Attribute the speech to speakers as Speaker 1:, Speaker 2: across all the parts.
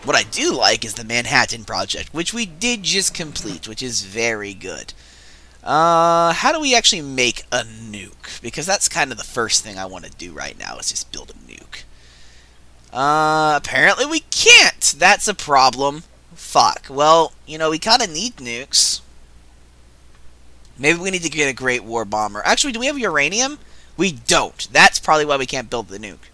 Speaker 1: What I do like is the Manhattan Project, which we did just complete, which is very good. How do we actually make a nuke? Because that's kind of the first thing I want to do right now, is just build a nuke. Apparently we can't! That's a problem. Fuck. Well, you know, we kind of need nukes. Maybe we need to get a Great War Bomber. Actually, do we have uranium? We don't. That's probably why we can't build the nuke.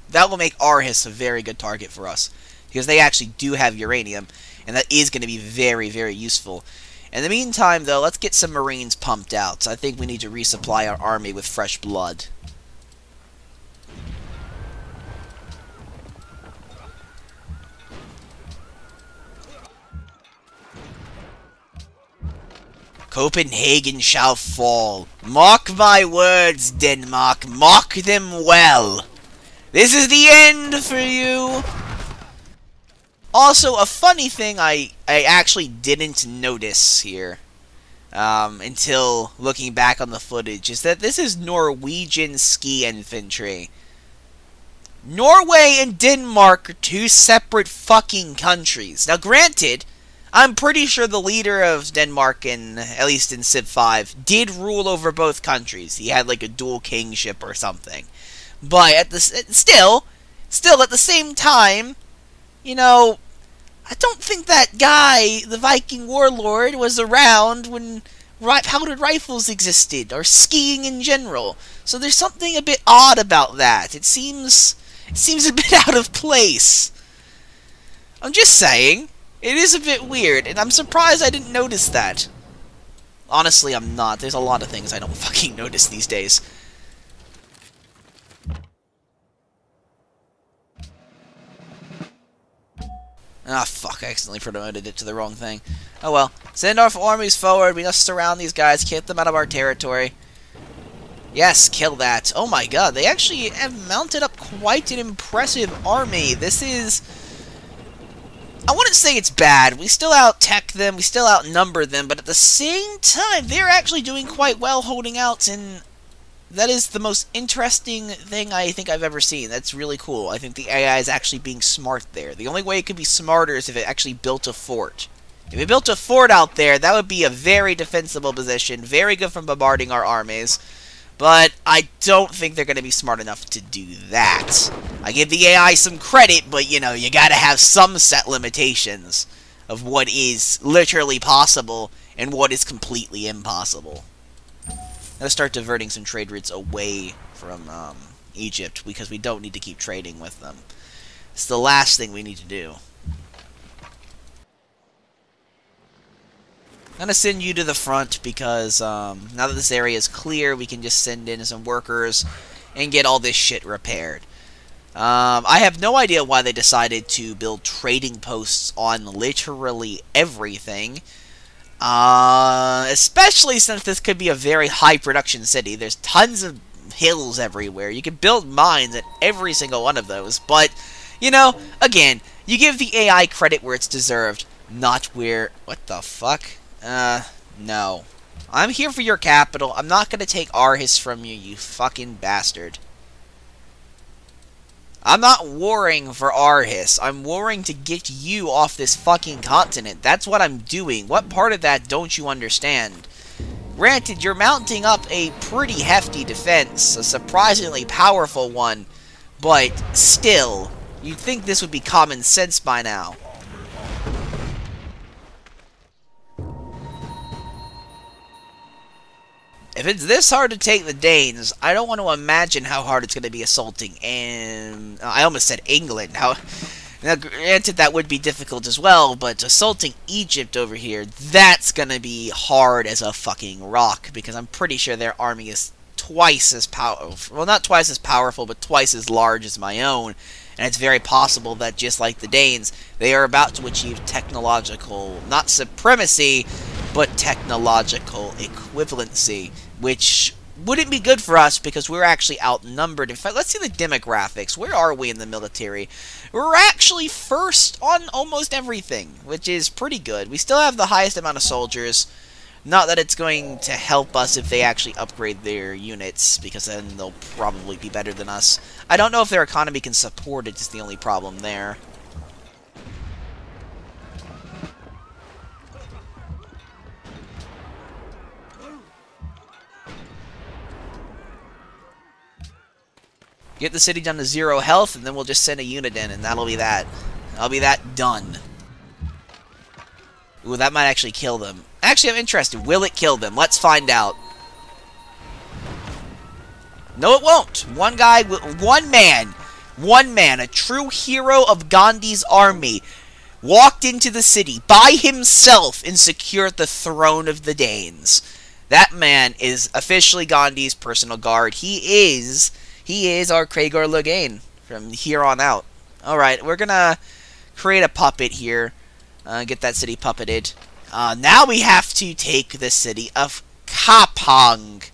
Speaker 1: That will make Arhis a very good target for us, because they actually do have uranium, and that is going to be very, very useful. In the meantime, though, let's get some Marines pumped out. I think we need to resupply our army with fresh blood. Copenhagen shall fall. Mark my words, Denmark. Mark them well. This is the end for you. Also, a funny thing I actually didn't notice here until looking back on the footage is that this is Norwegian ski infantry. Norway and Denmark are two separate fucking countries. Now, granted, I'm pretty sure the leader of Denmark, at least in Civ 5, did rule over both countries. He had like a dual kingship or something. But at the still at the same time, you know, I don't think that guy, the Viking warlord, was around when powdered rifles existed, or skiing in general. So there's something a bit odd about that. It seems a bit out of place. I'm just saying, it is a bit weird, and I'm surprised I didn't notice that. Honestly, I'm not. There's a lot of things I don't fucking notice these days. Ah, fuck, I accidentally promoted it to the wrong thing. Oh well. Send our armies forward. We must surround these guys, get them out of our territory. Yes, kill that. Oh my god, they actually have mounted up quite an impressive army. This is... I wouldn't say it's bad. We still out-tech them, we still outnumber them, but at the same time, they're actually doing quite well holding out, and that is the most interesting thing I think I've ever seen. That's really cool. I think the AI is actually being smart there. The only way it could be smarter is if it actually built a fort. If it built a fort out there, that would be a very defensible position, very good for bombarding our armies. But I don't think they're going to be smart enough to do that. I give the AI some credit, but, you know, you gotta have some set limitations of what is literally possible and what is completely impossible. Let's start diverting some trade routes away from Egypt, because we don't need to keep trading with them. It's the last thing we need to do. I'm going to send you to the front because now that this area is clear, we can just send in some workers and get all this shit repaired. I have no idea why they decided to build trading posts on literally everything. Especially since this could be a very high production city. There's tons of hills everywhere. You can build mines at every single one of those. But, you know, again, you give the AI credit where it's deserved, not where... What the fuck? No. I'm here for your capital. I'm not gonna take Arhis from you, you fucking bastard. I'm not warring for Arhis. I'm warring to get you off this fucking continent. That's what I'm doing. What part of that don't you understand? Granted, you're mounting up a pretty hefty defense, a surprisingly powerful one, but still, you'd think this would be common sense by now. If it's this hard to take the Danes, I don't want to imagine how hard it's going to be assaulting, and I almost said England. Now, granted, that would be difficult as well, but assaulting Egypt over here, that's going to be hard as a fucking rock, because I'm pretty sure their army is twice as powerful. Well, not twice as powerful, but twice as large as my own, and it's very possible that, just like the Danes, they are about to achieve technological, not supremacy, but technological equivalency, which wouldn't be good for us because we're actually outnumbered. In fact, let's see the demographics. Where are we in the military? We're actually first on almost everything, which is pretty good. We still have the highest amount of soldiers. Not that it's going to help us if they actually upgrade their units, because then they'll probably be better than us. I don't know if their economy can support it, is the only problem there. Get the city down to 0 health, and then we'll just send a unit in, and that'll be that. That'll be that done. Ooh, that might actually kill them. Actually, I'm interested. Will it kill them? Let's find out. No, it won't. One guy, one man, a true hero of Gandhi's army, walked into the city by himself and secured the throne of the Danes. That man is officially Gandhi's personal guard. He is our Kragar Logain from here on out. Alright, we're gonna create a puppet here. Get that city puppeted. Now we have to take the city of Kapong,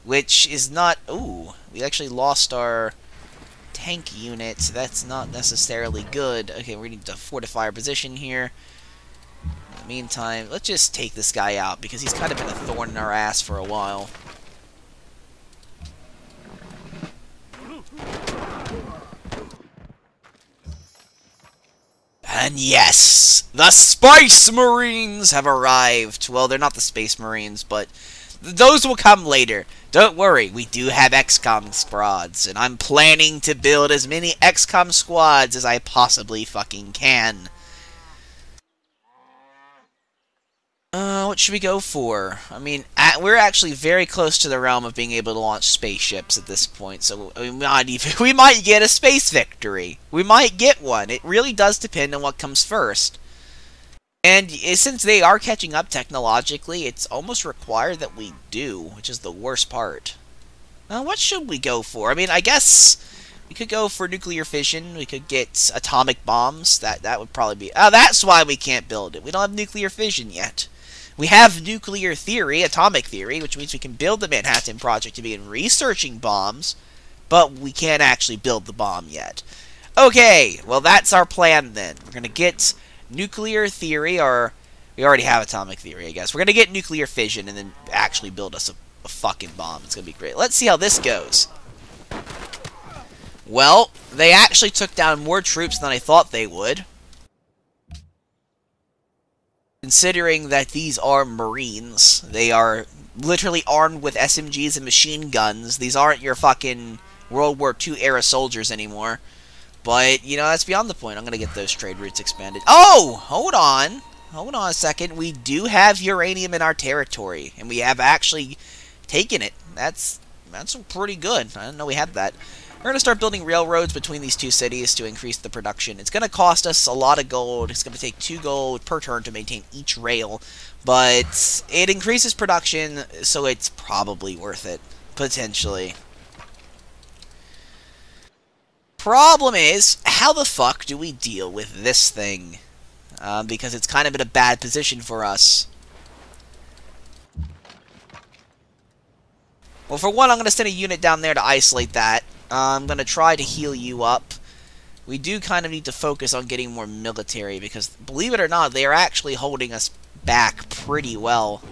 Speaker 1: which is not... Ooh, we actually lost our tank unit. That's not necessarily good. Okay, we need to fortify our position here. In the meantime, let's just take this guy out, because he's kind of been a thorn in our ass for a while. And yes, the Space Marines have arrived. Well, they're not the Space Marines, but those will come later. Don't worry, we do have XCOM squads, and I'm planning to build as many XCOM squads as I possibly fucking can. What should we go for? I mean, we're actually very close to the realm of being able to launch spaceships at this point, so we might get a space victory. We might get one. It really does depend on what comes first. And since they are catching up technologically, it's almost required that we do, which is the worst part. What should we go for? I mean, I guess we could go for nuclear fission. We could get atomic bombs. That would probably be... Oh, that's why we can't build it. We don't have nuclear fission yet. We have nuclear theory, atomic theory, which means we can build the Manhattan Project to begin researching bombs, but we can't actually build the bomb yet. Okay, well, that's our plan then. We're going to get nuclear theory, or we already have atomic theory, I guess. We're going to get nuclear fission and then actually build us a fucking bomb. It's going to be great. Let's see how this goes. Well, they actually took down more troops than I thought they would. Considering that these are Marines, they are literally armed with SMGs and machine guns. These aren't your fucking World War II era soldiers anymore. But, you know, that's beyond the point. I'm going to get those trade routes expanded. Oh! Hold on. Hold on a second. We do have uranium in our territory, and we have actually taken it. That's pretty good. I didn't know we had that. We're going to start building railroads between these two cities to increase the production. It's going to cost us a lot of gold. It's going to take 2 gold per turn to maintain each rail. But it increases production, so it's probably worth it. Potentially. Problem is, how the fuck do we deal with this thing? Because it's kind of in a bad position for us. Well, for one, I'm going to send a unit down there to isolate that. I'm going to try to heal you up. We do kind of need to focus on getting more military, because, believe it or not, they are actually holding us back pretty well.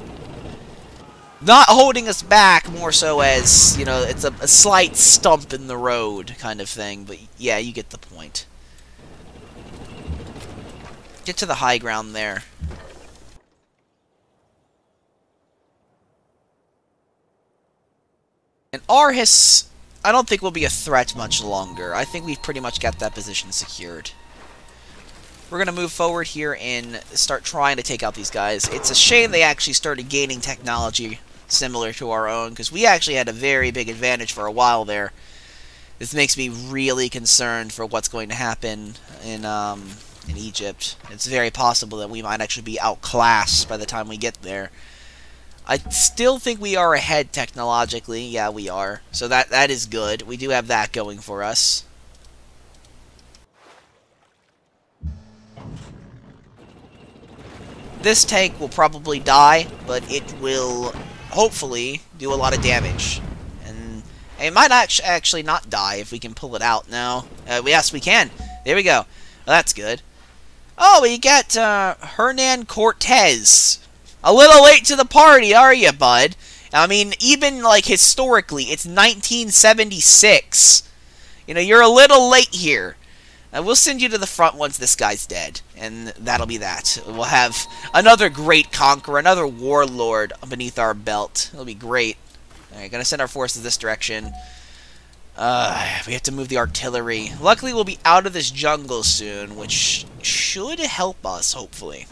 Speaker 1: Not holding us back, more so as, you know, it's a slight stump in the road kind of thing, but yeah, you get the point. Get to the high ground there. And Arhis, I don't think will be a threat much longer. I think we've pretty much got that position secured. We're going to move forward here and start trying to take out these guys. It's a shame they actually started gaining technology similar to our own, because we actually had a very big advantage for a while there. This makes me really concerned for what's going to happen in Egypt. It's very possible that we might actually be outclassed by the time we get there. I still think we are ahead technologically. Yeah, we are. So that is good. We do have that going for us. This tank will probably die, but it will hopefully do a lot of damage. And it might actually not die if we can pull it out now. Yes, we can. There we go. Well, that's good. Oh, we got Hernan Cortez. A little late to the party, are you, bud? I mean, even, like, historically, it's 1976. You know, you're a little late here. We'll send you to the front once this guy's dead, and that'll be that. We'll have another great conqueror, another warlord beneath our belt. It'll be great. Alright, gonna send our forces this direction. We have to move the artillery. Luckily, we'll be out of this jungle soon, which should help us, hopefully.